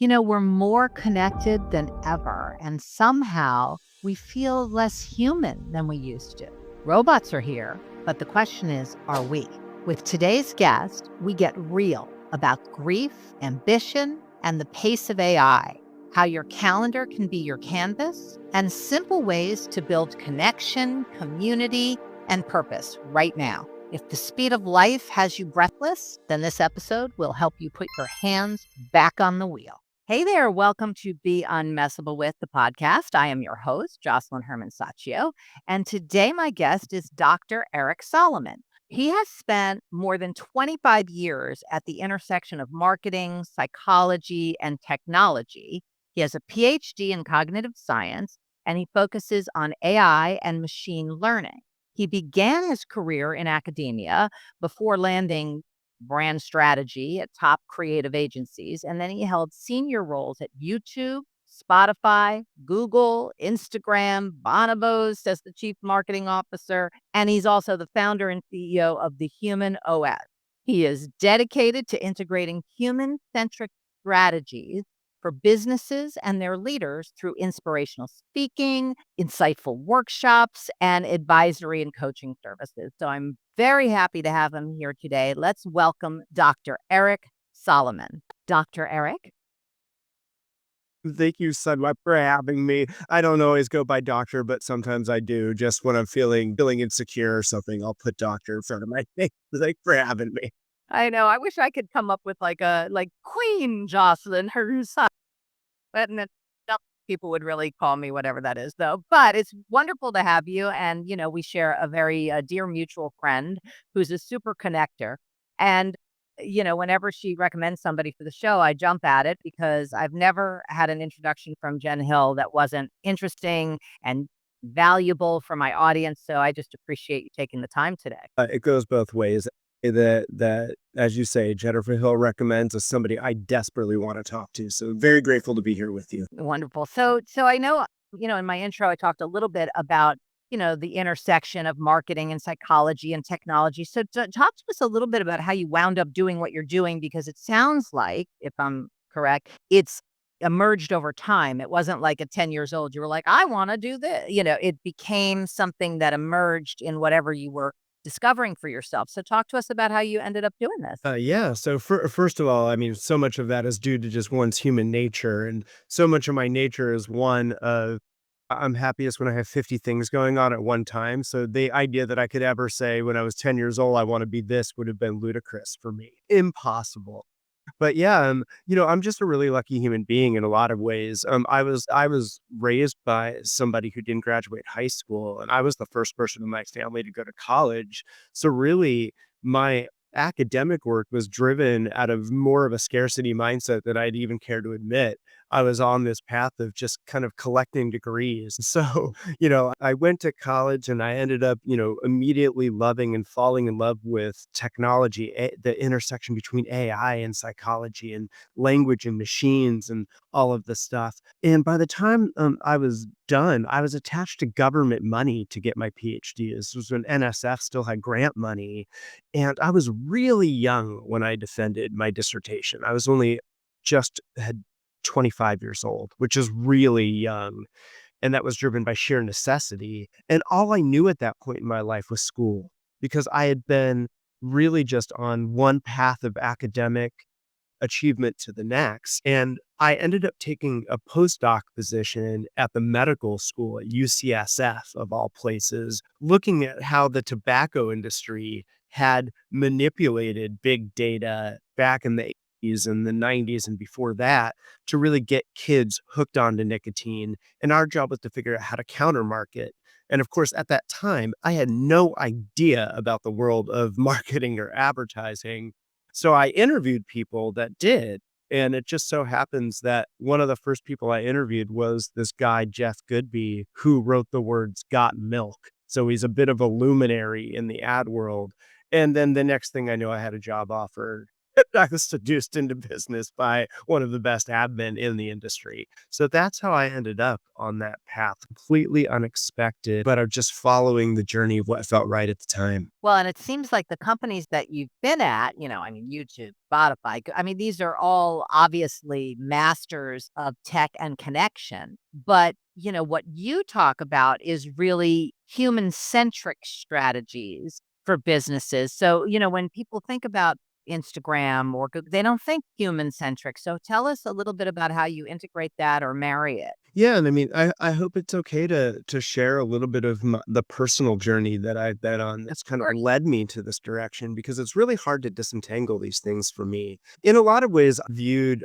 We're more connected than ever, and somehow we feel less human than we used to. Robots are here, but the question is, are we? With today's guest, we get real about grief, ambition, and the pace of AI, how your calendar can be your canvas, and simple ways to build connection, community, and purpose right now. If the speed of life has you breathless, then this episode will help you put your hands back on the wheel. Hey there, welcome to Be Unmessable With, the podcast. I am your host, Josselyne Herman-Saccio, and today my guest is Dr. Eric Solomon. He has spent more than 25 years at the intersection of marketing, psychology, and technology. He has a PhD in cognitive science, and he focuses on AI and machine learning. He began his career in academia before landing brand strategy at top creative agencies, and then he held senior roles at YouTube, Spotify, Google, Instagram, Bonobos as the chief marketing officer, and he's also the founder and CEO of the Human OS. He is dedicated to integrating human-centric strategies for businesses and their leaders through inspirational speaking, insightful workshops, and advisory and coaching services. So I'm very happy to have him here today. Let's welcome Dr. Eric Solomon. Dr. Eric? Thank you so much for having me. I don't always go by doctor, but sometimes I do. Just when I'm feeling insecure or something, I'll put doctor in front of my name. Thanks for having me. I know. I wish I could come up with like Queen Jocelyn herself. But people would really call me whatever that is, though. But it's wonderful to have you. And, we share a very dear mutual friend who's a super connector. And, whenever she recommends somebody for the show, I jump at it because I've never had an introduction from Jen Hill that wasn't interesting and valuable for my audience. So I just appreciate you taking the time today. It goes both ways. That, as you say, Jennifer Hill recommends as somebody I desperately want to talk to. So very grateful to be here with you. Wonderful. So I know, in my intro, I talked a little bit about, the intersection of marketing and psychology and technology. So talk to us a little bit about how you wound up doing what you're doing, because it sounds like, if I'm correct, it's emerged over time. It wasn't like at 10 years old, you were like, I want to do this. It became something that emerged in whatever you were discovering for yourself. So talk to us about how you ended up doing this. Yeah. So first of all, I mean, so much of that is due to just one's human nature. And so much of my nature is one of I'm happiest when I have 50 things going on at one time. So the idea that I could ever say when I was 10 years old, I want to be this would have been ludicrous for me. Impossible. But yeah, I'm just a really lucky human being in a lot of ways. I was raised by somebody who didn't graduate high school, and I was the first person in my family to go to college. So really, my academic work was driven out of more of a scarcity mindset than I'd even care to admit. I was on this path of just kind of collecting degrees. So, I went to college and I ended up, immediately loving and falling in love with technology, the intersection between AI and psychology and language and machines and all of this stuff. And by the time I was done, I was attached to government money to get my PhD. This was when NSF still had grant money. And I was really young when I defended my dissertation. I was only just had 25 years old, which is really young. And that was driven by sheer necessity. And all I knew at that point in my life was school, because I had been really just on one path of academic achievement to the next. And I ended up taking a postdoc position at the medical school at UCSF, of all places, looking at how the tobacco industry had manipulated big data back in the 80s and the 90s and before that to really get kids hooked onto nicotine. And our job was to figure out how to counter market. And of course, at that time, I had no idea about the world of marketing or advertising. So I interviewed people that did. And it just so happens that one of the first people I interviewed was this guy, Jeff Goodby, who wrote the words "got milk." So he's a bit of a luminary in the ad world. And then the next thing I knew, I had a job offer I was seduced into business by one of the best admin in the industry. So that's how I ended up on that path, completely unexpected, but are just following the journey of what felt right at the time. Well, and it seems like the companies that you've been at, I mean, YouTube, Spotify, I mean, these are all obviously masters of tech and connection. But, what you talk about is really human centric strategies for businesses. So, when people think about Instagram or they don't think human centric. So tell us a little bit about how you integrate that or marry it. Yeah, and I mean, I hope it's okay to share a little bit of the personal journey that I've been on that's kind of Sure. led me to this direction because it's really hard to disentangle these things for me. In a lot of ways,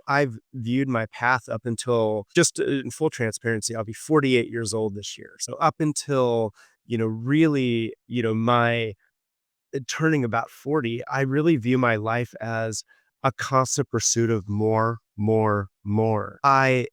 I've viewed my path up until just in full transparency, I'll be 48 years old this year. So up until really, my turning about 40, I really view my life as a constant pursuit of more, more, more.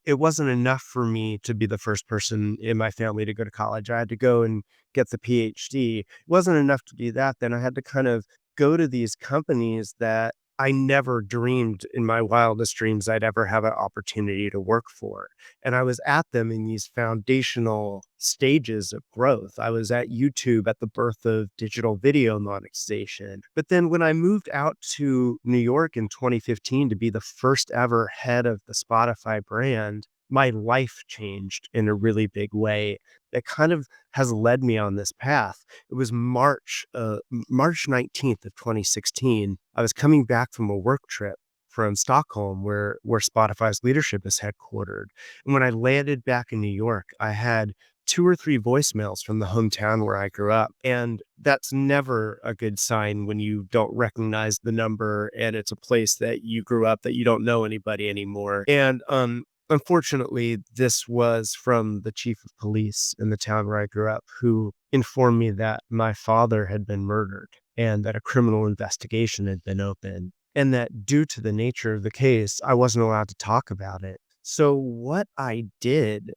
It wasn't enough for me to be the first person in my family to go to college. I had to go and get the PhD. It wasn't enough to do that. Then I had to kind of go to these companies that I never dreamed in my wildest dreams I'd ever have an opportunity to work for. And I was at them in these foundational stages of growth. I was at YouTube at the birth of digital video monetization. But then when I moved out to New York in 2015 to be the first ever head of the Spotify brand, my life changed in a really big way that kind of has led me on this path. It was March 19th of 2016. I was coming back from a work trip from Stockholm where Spotify's leadership is headquartered. And when I landed back in New York, I had two or three voicemails from the hometown where I grew up. And that's never a good sign when you don't recognize the number and it's a place that you grew up that you don't know anybody anymore. And unfortunately, this was from the chief of police in the town where I grew up, who informed me that my father had been murdered and that a criminal investigation had been opened, and that due to the nature of the case, I wasn't allowed to talk about it. So what I did,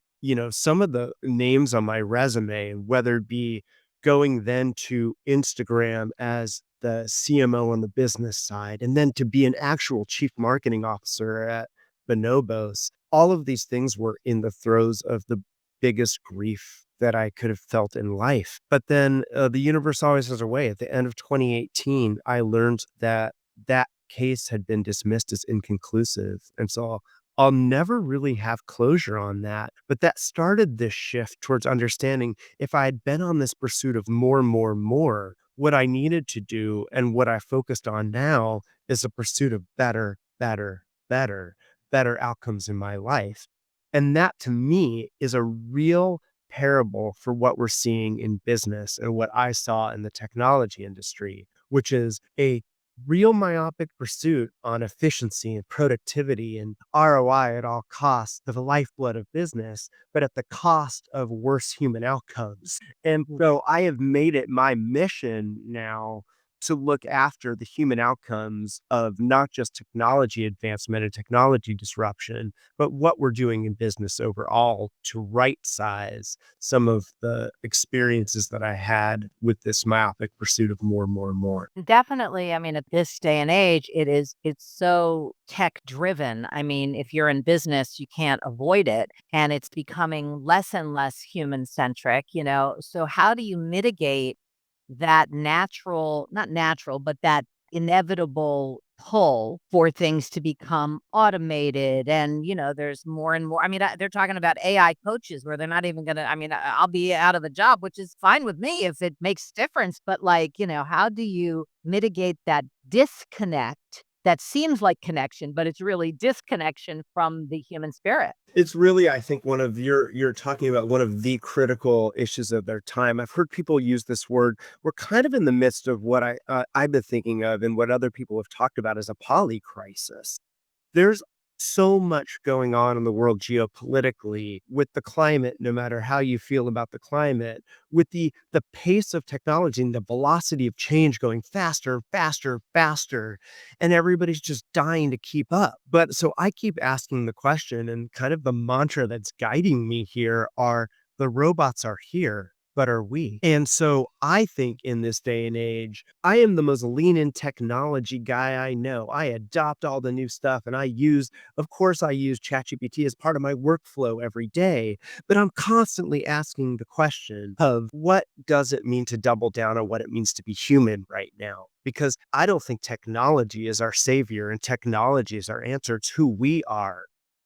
some of the names on my resume, whether it be going then to Instagram as the CMO on the business side, and then to be an actual chief marketing officer at Bonobos, all of these things were in the throes of the biggest grief that I could have felt in life. But then the universe always has a way. At the end of 2018, I learned that that case had been dismissed as inconclusive. And so I'll never really have closure on that. But that started this shift towards understanding if I had been on this pursuit of more, more, more, what I needed to do and what I focused on now is a pursuit of better, better, better, better outcomes in my life. And that to me is a real parable for what we're seeing in business and what I saw in the technology industry, which is a real myopic pursuit on efficiency and productivity and ROI at all costs, the lifeblood of business, but at the cost of worse human outcomes. And so I have made it my mission now to look after the human outcomes of not just technology advancement and technology disruption, but what we're doing in business overall to right size some of the experiences that I had with this myopic pursuit of more, more, more. Definitely. I mean, at this day and age, it's so tech driven. I mean, if you're in business, you can't avoid it. And it's becoming less and less human centric. So how do you mitigate that not natural, but that inevitable pull for things to become automated? And, there's more and more. I mean, they're talking about AI coaches where they're not even going to, I mean, I'll be out of a job, which is fine with me if it makes difference. But like, how do you mitigate that disconnect that seems like connection, but it's really disconnection from the human spirit? It's really, I think, one of you're talking about one of the critical issues of their time. I've heard people use this word. We're kind of in the midst of what I've been thinking of and what other people have talked about as a poly crisis. There's so much going on in the world geopolitically with the climate, no matter how you feel about the climate, with the pace of technology and the velocity of change going faster, faster, faster, and everybody's just dying to keep up. But so I keep asking the question, and kind of the mantra that's guiding me here are the robots are here. but are we? And so I think in this day and age, I am the most lean in technology guy I know. I adopt all the new stuff and of course, I use ChatGPT as part of my workflow every day, but I'm constantly asking the question of what does it mean to double down on what it means to be human right now? Because I don't think technology is our savior and technology is our answer. It's who we are.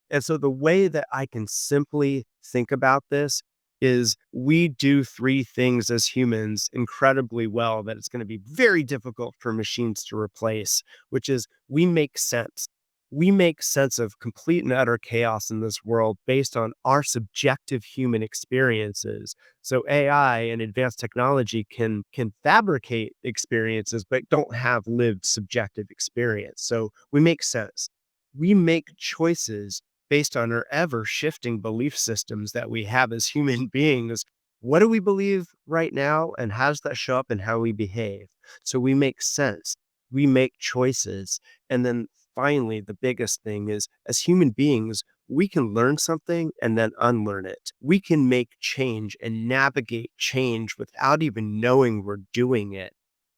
And so the way that I can simply think about this is we do three things as humans incredibly well that it's going to be very difficult for machines to replace, which is we make sense. We make sense of complete and utter chaos in this world based on our subjective human experiences. So AI and advanced technology can fabricate experiences but don't have lived subjective experience. So we make sense. We make choices based on our ever shifting belief systems that we have as human beings. What do we believe right now? And how does that show up in how we behave? So we make sense, we make choices. And then finally, the biggest thing is as human beings, we can learn something and then unlearn it. We can make change and navigate change without even knowing we're doing it.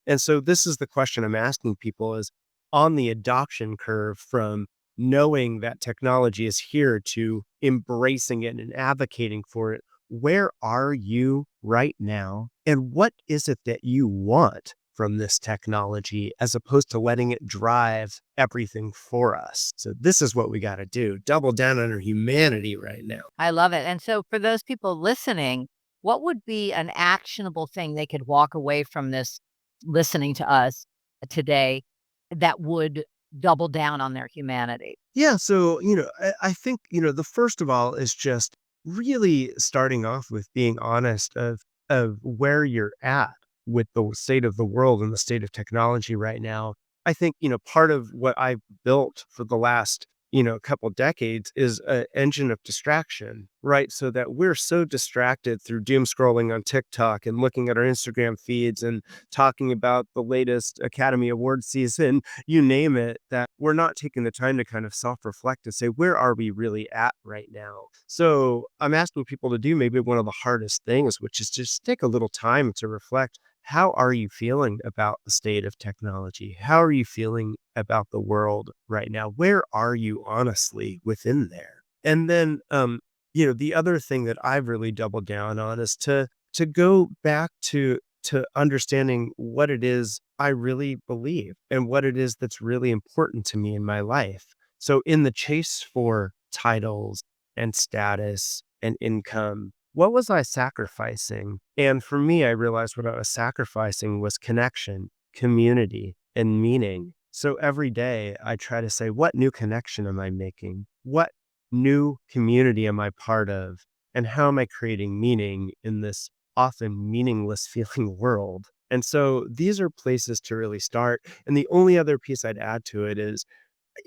And so this is the question I'm asking people is on the adoption curve from knowing that technology is here to embracing it and advocating for it. Where are you right now? And what is it that you want from this technology as opposed to letting it drive everything for us? So this is what we got to do. Double down on our humanity right now. I love it. And so for those people listening, what would be an actionable thing they could walk away from this listening to us today that would double down on their humanity? Yeah. So, I think, the first of all is just really starting off with being honest of where you're at with the state of the world and the state of technology right now. I think, part of what I've built for the last, couple decades is an engine of distraction, right? So that we're so distracted through doom scrolling on TikTok and looking at our Instagram feeds and talking about the latest Academy Award season, you name it, that we're not taking the time to kind of self-reflect and say, where are we really at right now? So I'm asking people to do maybe one of the hardest things, which is just take a little time to reflect. How are you feeling about the state of technology? How are you feeling about the world right now? Where are you honestly within there? And then, the other thing that I've really doubled down on is to go back to understanding what it is I really believe and what it is that's really important to me in my life. So in the chase for titles and status and income, what was I sacrificing? And for me, I realized what I was sacrificing was connection, community, and meaning. So every day I try to say, what new connection am I making? What new community am I part of? And how am I creating meaning in this often meaningless feeling world? And so these are places to really start. And the only other piece I'd add to it is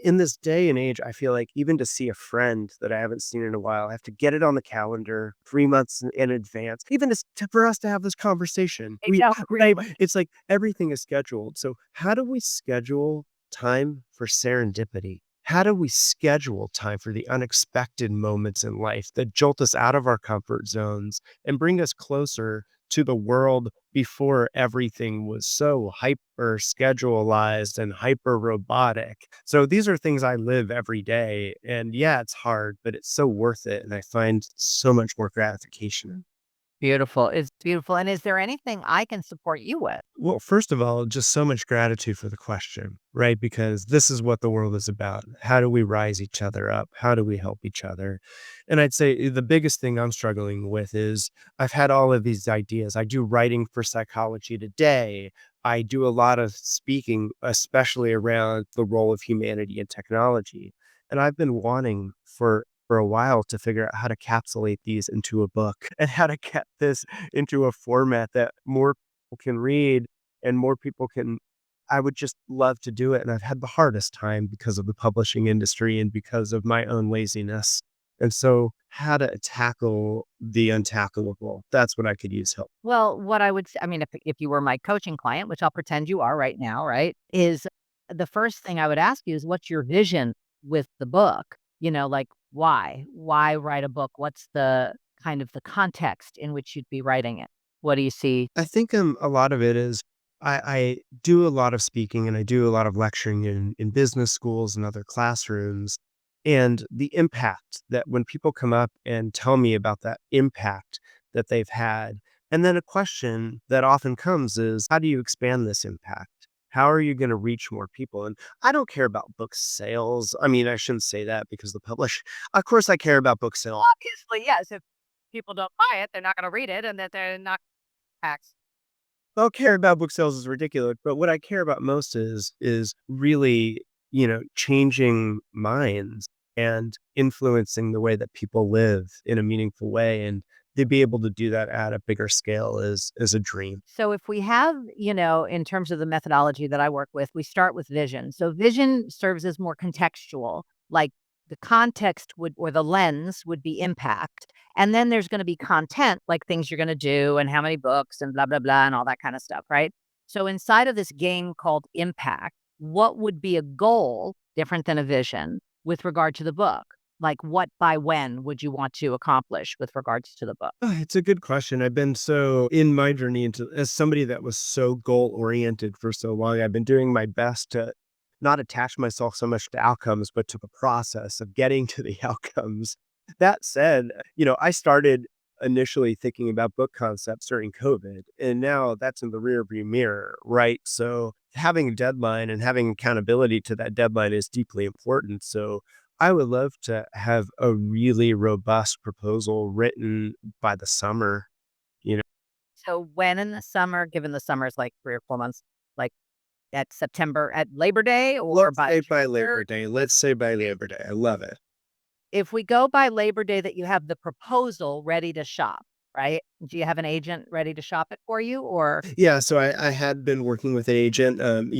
in this day and age, I feel like even to see a friend that I haven't seen in a while, I have to get it on the calendar 3 months in advance, even for us to have this conversation. It's like everything is scheduled. So how do we schedule time for serendipity? How do we schedule time for the unexpected moments in life that jolt us out of our comfort zones and bring us closer to the world before everything was so hyper schedulized and hyper robotic? So these are things I live every day. And yeah, it's hard, but it's so worth it. And I find so much more gratification. Beautiful. It's beautiful. And is there anything I can support you with? Well, first of all, just so much gratitude for the question, right? Because this is what the world is about. How do we rise each other up? How do we help each other? And I'd say the biggest thing I'm struggling with is I've had all of these ideas. I do writing for Psychology Today. I do a lot of speaking, especially around the role of humanity and technology. And I've been wanting for a while to figure out how to capsulate these into a book and how to get this into a format that more people can read and more people can. I would just love to do it. And I've had the hardest time because of the publishing industry and because of my own laziness. And so how to tackle the untackleable, that's what I could use help. Well, what I would say, I mean, if you were my coaching client, which I'll pretend you are right now, right? Is the first thing I would ask you is what's your vision with the book? Like why? Why write a book? What's the kind of the context in which you'd be writing it? What do you see? I think a lot of it is I do a lot of speaking and I do a lot of lecturing in business schools and other classrooms. And the impact that when people come up and tell me about that impact that they've had, and then a question that often comes is, how do you expand this impact? How are you going to reach more people? And I don't care about book sales. I mean, I shouldn't say that because the publish, of course, I care about book sales. Obviously, yes. If people don't buy it, they're not going to read it, and that they're not taxed. Well, care about book sales is ridiculous, but what I care about most is really, changing minds and influencing the way that people live in a meaningful way. And to be able to do that at a bigger scale is a dream. So if we have, in terms of the methodology that I work with, we start with vision. So vision serves as more contextual, like the context would, or the lens would be impact. And then there's going to be content, like things you're going to do and how many books and blah, blah, blah, and all that kind of stuff, right? So inside of this game called impact, what would be a goal different than a vision with regard to the book? Like what by when would you want to accomplish with regards to the book? It's a good question. I've been so in my journey into as somebody that was so goal oriented for so long, I've been doing my best to not attach myself so much to outcomes, but to the process of getting to the outcomes. That said, I started initially thinking about book concepts during COVID, and now that's in the rearview mirror, right? So having a deadline and having accountability to that deadline is deeply important. So I would love to have a really robust proposal written by the summer, you know. So when in the summer, given the summer is like 3 or 4 months, like at September, at Labor Day or Let's by say by Jupiter? Labor Day. Let's say by Labor Day. I love it. If we go by Labor Day that you have the proposal ready to shop, right? Do you have an agent ready to shop it for you or Yeah, so I had been working with an agent, and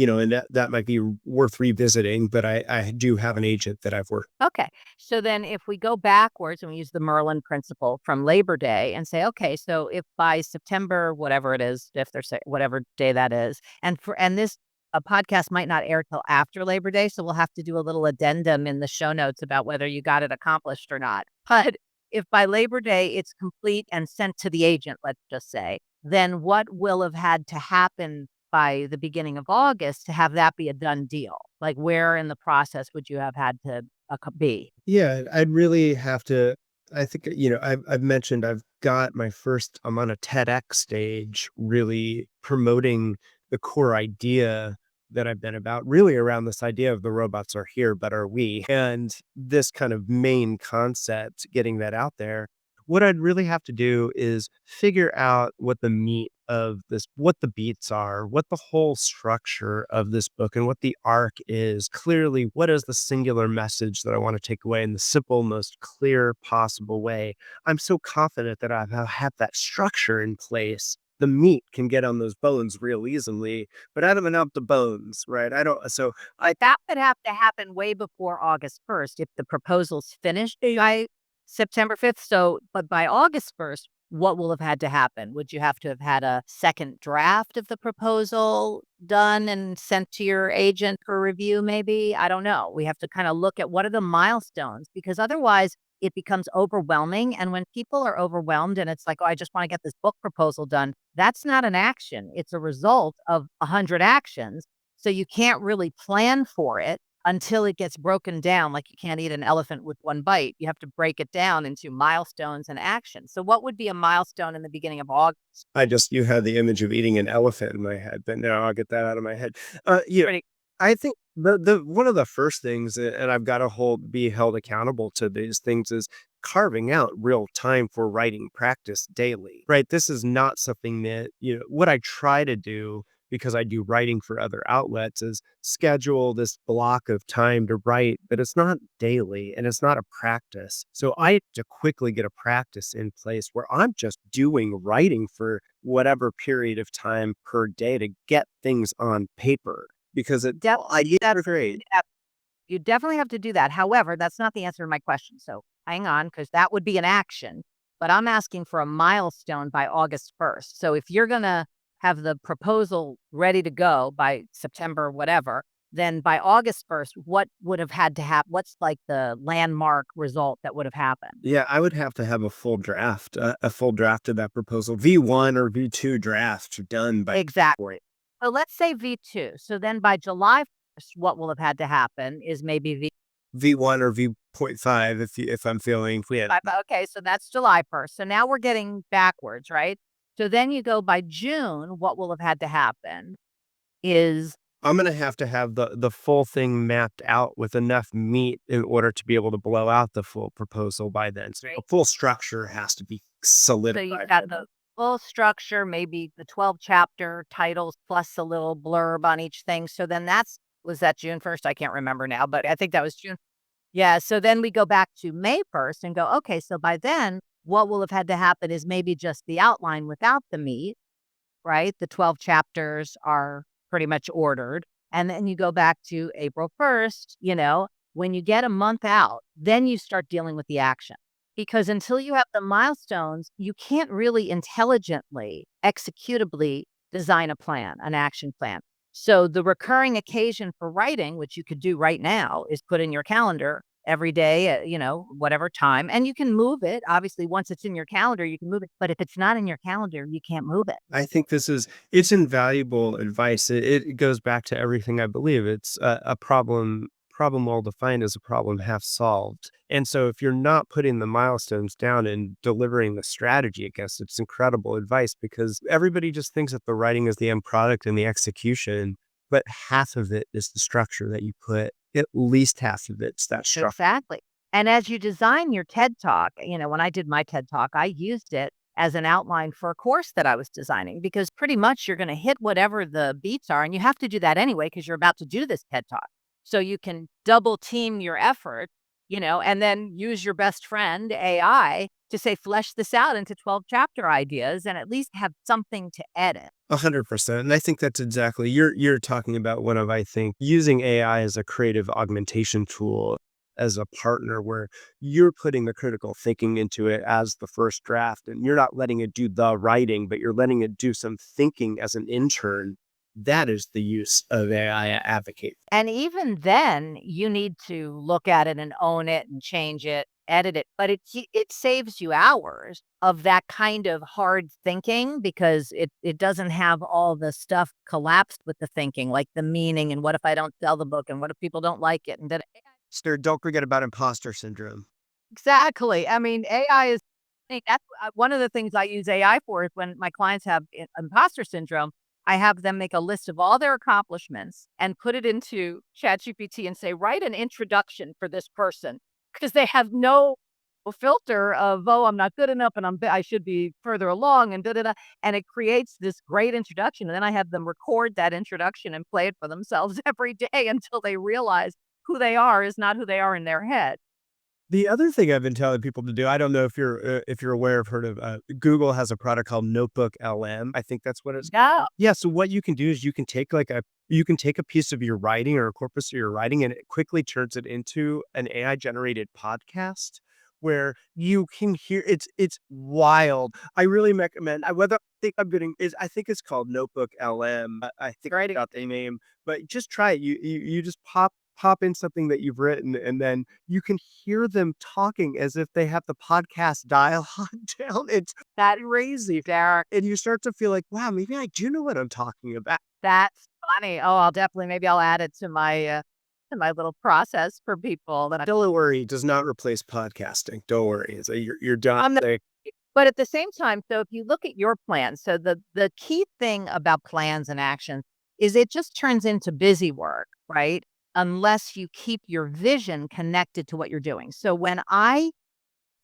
that might be worth revisiting, but I do have an agent that I've worked. okay. So then if we go backwards and we use the Merlin principle from Labor Day and say, okay, so if by September, whatever it is, if there's whatever day that is, and this a podcast might not air till after Labor Day, so we'll have to do a little addendum in the show notes about whether you got it accomplished or not. But if by Labor Day it's complete and sent to the agent, let's just say, then what will have had to happen by the beginning of August to have that be a done deal? Like, where in the process would you have had to be? Yeah, I'd really have to. I think I've mentioned I've got my first. I'm on a TEDx stage, really promoting the core idea that I've been about, really around this idea of the robots are here, but are we? And this kind of main concept, getting that out there. What I'd really have to do is figure out what the meat of this, what the beats are, what the whole structure of this book and what the arc is. Clearly, what is the singular message that I want to take away in the simple, most clear possible way? I'm so confident that I have that structure in place. The meat can get on those bones real easily, but I don't have the bones, right? I don't. So I That would have to happen way before August 1st if the proposal's finished by September 5th. So, but by August 1st, what will have had to happen? Would you have to have had a second draft of the proposal done and sent to your agent for review, maybe? I don't know. We have to kind of look at what are the milestones because otherwise it becomes overwhelming. And when people are overwhelmed and it's like, oh, I just want to get this book proposal done, that's not an action. It's a result of 100 actions. So you can't really plan for it until it gets broken down. Like you can't eat an elephant with one bite. You have to break it down into milestones and actions. So what would be a milestone in the beginning of August? I just you had the image of eating an elephant in my head, but now I'll get that out of my head. Pretty I think the one of the first things, and I've got to be held accountable to these things, is carving out real time for writing practice daily. Right, this is not something that what I try to do because I do writing for other outlets is schedule this block of time to write, but it's not daily and it's not a practice. So I have to quickly get a practice in place where I'm just doing writing for whatever period of time per day to get things on paper because I definitely that's great. you definitely have to do that. However, that's not the answer to my question. So hang on, because that would be an action. But I'm asking for a milestone by August 1st. So if you're gonna have the proposal ready to go by September, whatever, then by August 1st, what would have had to happen? What's like the landmark result that would have happened? Yeah, I would have to have a full draft of that proposal, V1 or V2 draft done by Exactly. point. So let's say V2. So then by July 1st, what will have had to happen is maybe V1 or V.5 if I'm feeling yeah. Okay, so that's July 1st. So now we're getting backwards, right? So then you go by June, what will have had to happen is I'm gonna have to have the full thing mapped out with enough meat in order to be able to blow out the full proposal by then. So a full structure has to be so you've solidified. got the full structure, maybe the 12 chapter titles plus a little blurb on each thing. So then was that June 1st? I can't remember now, but I think that was June. Yeah. So then we go back to May 1st and go, okay, so by then, what will have had to happen is maybe just the outline without the meat, right? The 12 chapters are pretty much ordered. And then you go back to April 1st, when you get a month out, then you start dealing with the action. Because until you have the milestones, you can't really intelligently, executably design a plan, an action plan. So the recurring occasion for writing, which you could do right now, is put in your calendar every day at, whatever time. And you can move it. Obviously, once it's in your calendar, you can move it. But if it's not in your calendar, you can't move it. I think it's invaluable advice. It goes back to everything I believe. It's a problem well defined is a problem half solved. And so if you're not putting the milestones down and delivering the strategy, I guess it's incredible advice because everybody just thinks that the writing is the end product and the execution, but half of it is the structure that you put. At least half of it's that structure. Exactly. And as you design your TED Talk, when I did my TED Talk, I used it as an outline for a course that I was designing because pretty much you're going to hit whatever the beats are. And you have to do that anyway because you're about to do this TED Talk. So you can double team your effort, and then use your best friend, AI, to say, flesh this out into 12 chapter ideas and at least have something to edit. 100%. And I think that's exactly you're talking about one of, I think, using AI as a creative augmentation tool as a partner where you're putting the critical thinking into it as the first draft and you're not letting it do the writing, but you're letting it do some thinking as an intern. That is the use of AI advocate. And even then, you need to look at it and own it and change it, edit it. But it saves you hours of that kind of hard thinking because it doesn't have all the stuff collapsed with the thinking, like the meaning and what if I don't sell the book and what if people don't like it? And then Sir, don't forget about imposter syndrome. exactly. I mean, AI is that's one of the things I use AI for is when my clients have imposter syndrome. I have them make a list of all their accomplishments and put it into ChatGPT and say, write an introduction for this person because they have no filter of, oh, I'm not good enough and I should be further along and da da da. And it creates this great introduction. And then I have them record that introduction and play it for themselves every day until they realize who they are is not who they are in their head. The other thing I've been telling people to do, I don't know if you're aware of heard of Google has a product called Notebook LM. I think that's what it's. Yeah. Yeah. So what you can do is you can take a piece of your writing or a corpus of your writing, and it quickly turns it into an AI generated podcast where you can hear it's wild. I really recommend. I think I'm getting is I think it's called Notebook LM. I think I Great. got the name, but just try it. You just pop in something that you've written and then you can hear them talking as if they have the podcast dialogue down. It's That crazy. Derek, And you start to feel like, wow, maybe I do know what I'm talking about. that's funny. Oh, maybe I'll add it to my little process for people that Don't worry, it does not replace podcasting. Don't worry. You're done. I'm not, but at the same time, so if you look at your plan, so the key thing about plans and actions is it just turns into busy work, right? Unless you keep your vision connected to what you're doing. So when I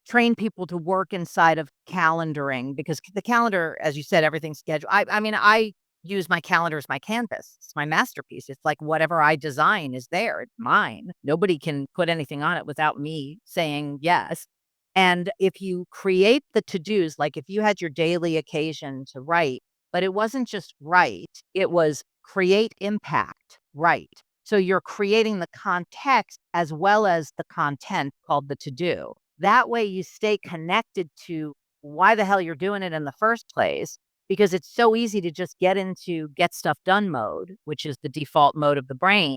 train people to work inside of calendaring, because the calendar, as you said, everything's scheduled. I mean, I use my calendar as my canvas. It's my masterpiece. It's like whatever I design is there. It's mine. Nobody can put anything on it without me saying yes. And if you create the to-dos, like if you had your daily occasion to write, but it wasn't just write, it was create impact, write. So you're creating the context as well as the content called the to-do. That way you stay connected to why the hell you're doing it in the first place, because it's so easy to just get into get stuff done mode, which is the default mode of the brain.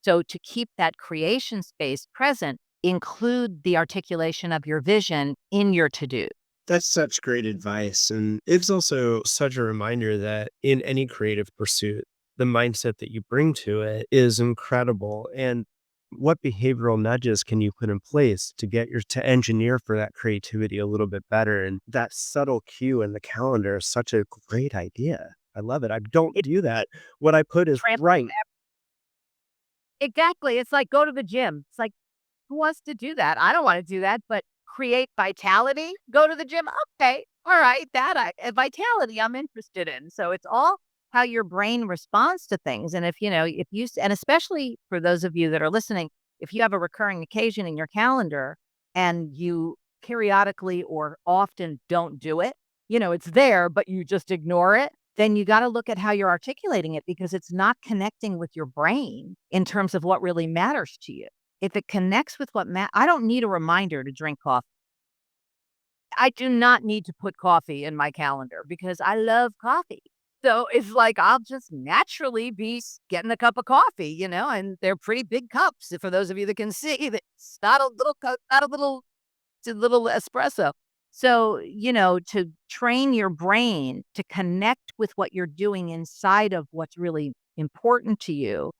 So to keep that creation space present, include the articulation of your vision in your to-do. That's such great advice. And it's also such a reminder that in any creative pursuit, the mindset that you bring to it is incredible. And what behavioral nudges can you put in place to to engineer for that creativity a little bit better? And that subtle cue in the calendar is such a great idea. I love it. I don't It do that. What I put is trans right. Exactly, it's like, go to the gym. It's like, who wants to do that? I don't wanna do that, but create vitality, go to the gym, okay, alright, vitality I'm interested in. So it's all how your brain responds to things, and if you s and especially for those of you that are listening, if you have a recurring occasion in your calendar and you periodically or often don't do it, it's there, but you just ignore it, then you gotta look at how you're articulating it because it's not connecting with your brain in terms of what really matters to you. If it connects with I don't need a reminder to drink coffee. I do not need to put coffee in my calendar because I love coffee. So it's like I'll just naturally be getting a cup of coffee, and they're pretty big cups. For those of you that can see, that it's not a little cup, not a little, it's a little espresso. So, to train your brain to connect with what you're doing inside of what's really important to you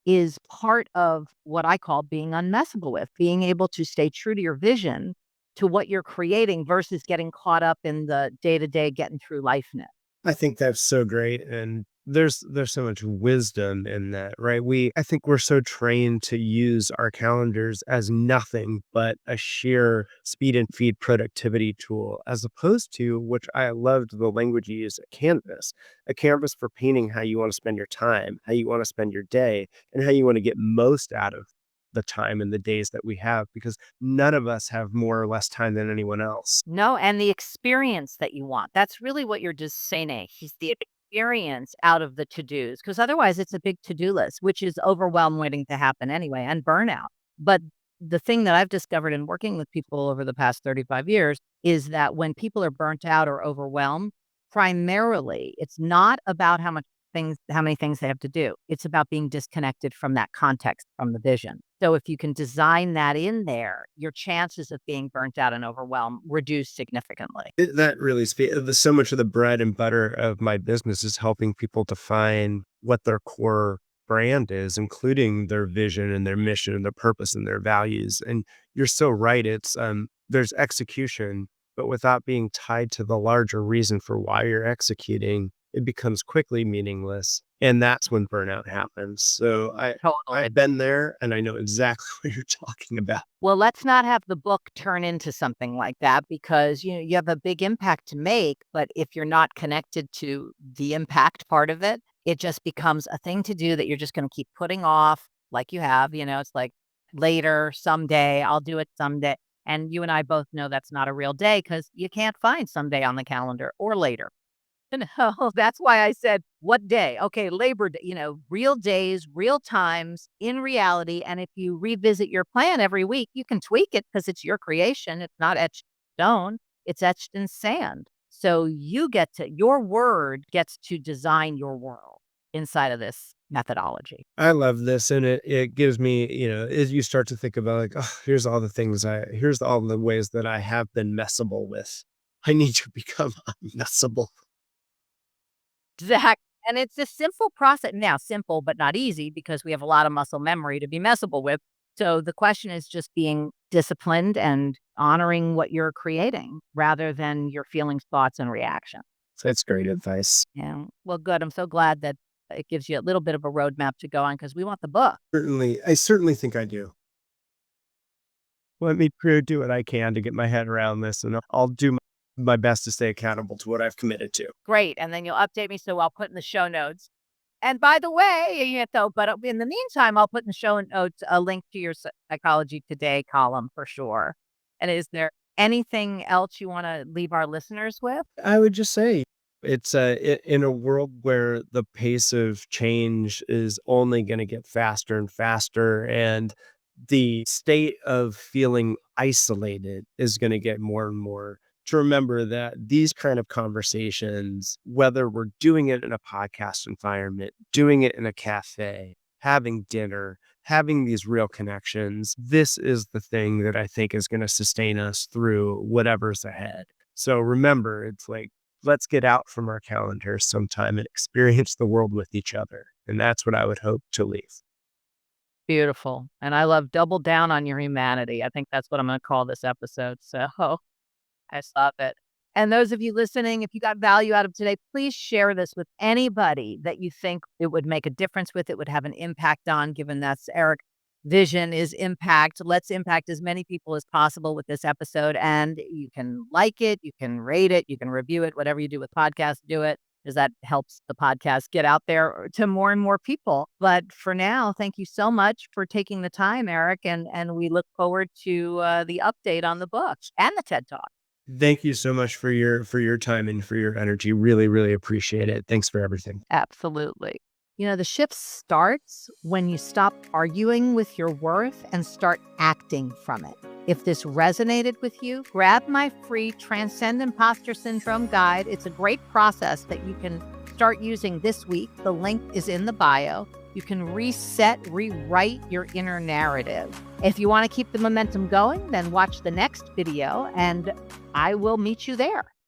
is part of what I call being unmessable with, being able to stay true to your vision, to what you're creating versus getting caught up in the day to day getting through life now. I think that's so great, and there's so much wisdom in that, right? I think we're so trained to use our calendars as nothing but a sheer speed and feed productivity tool, as opposed to, which I loved the language you use, a canvas for painting how you want to spend your time, how you want to spend your day, and how you want to get most out of the time and the days that we have, because none of us have more or less time than anyone else. No, and the experience that you want. That's really what you're just saying. He's the experience out of the to-dos, because otherwise it's a big to-do list, which is overwhelm waiting to happen anyway, and burnout. But the thing that I've discovered in working with people over the past 35 years is that when people are burnt out or overwhelmed, primarily it's not about how many things they have to do. It's about being disconnected from that context, from the vision. So if you can design that in there, your chances of being burnt out and overwhelmed reduce significantly. That really so much of the bread and butter of my business is helping people define what their core brand is, including their vision and their mission and their purpose and their values. And you're so right. There's execution, but without being tied to the larger reason for why you're executing, it becomes quickly meaningless. And that's when burnout happens. Totally. I've been there and I know exactly what you're talking about. Well, let's not have the book turn into something like that because you have a big impact to make, but if you're not connected to the impact part of it, it just becomes a thing to do that you're just going to keep putting off like you have, it's like later, someday, I'll do it someday. And you and I both know that's not a real day because you can't find someday on the calendar or later. No, that's why I said, "What day?" Okay, Labor Day, real days, real times in reality, and if you revisit your plan every week, you can tweak it because it's your creation, it's not etched in stone, it's etched in sand. So your word gets to design your world inside of this methodology. I love this, and it gives me, as you start to think about like, oh, here's all the ways that I have been messable with. I need to become unmessable. Exact and it's a simple process now simple, but not easy because we have a lot of muscle memory to be messable with. So the question is just being disciplined and honoring what you're creating rather than your feelings, thoughts, and reaction. So that's great advice. Yeah. Well, good. I'm so glad that it gives you a little bit of a roadmap to go on because we want the book. I certainly think I do. Let me do what I can to get my head around this, and I'll do my best to stay accountable to what I've committed to. Great. And then you'll update me. So I'll put in the show notes. And by the way, but in the meantime, I'll put in the show notes a link to your Psychology Today column for sure. And is there anything else you want to leave our listeners with? I would just say it's in a world where the pace of change is only going to get faster and faster, and the state of feeling isolated is going to get more and more. To remember that these kind of conversations, whether we're doing it in a podcast environment, doing it in a cafe, having dinner, having these real connections, this is the thing that I think is going to sustain us through whatever's ahead. So remember, it's like, let's get out from our calendars sometime and experience the world with each other. And that's what I would hope to leave. Beautiful. And I love double down on your humanity. I think that's what I'm going to call this episode. So I love it. And those of you listening, if you got value out of today, please share this with anybody that you think it would make a difference with, it would have an impact on, given that's Eric's vision is impact. Let's impact as many people as possible with this episode. And you can like it, you can rate it, you can review it, whatever you do with podcasts, do it, because that helps the podcast get out there to more and more people. But for now, thank you so much for taking the time, Eric. And we look forward to the update on the book and the TED Talk. Thank you so much for your time and for your energy. Really, really appreciate it. Thanks for everything. Absolutely. The shift starts when you stop arguing with your worth and start acting from it. If this resonated with you, grab my free Transcend Imposter Syndrome guide. It's a great process that you can start using this week. The link is in the bio. You can rewrite your inner narrative. If you want to keep the momentum going, then watch the next video and I will meet you there.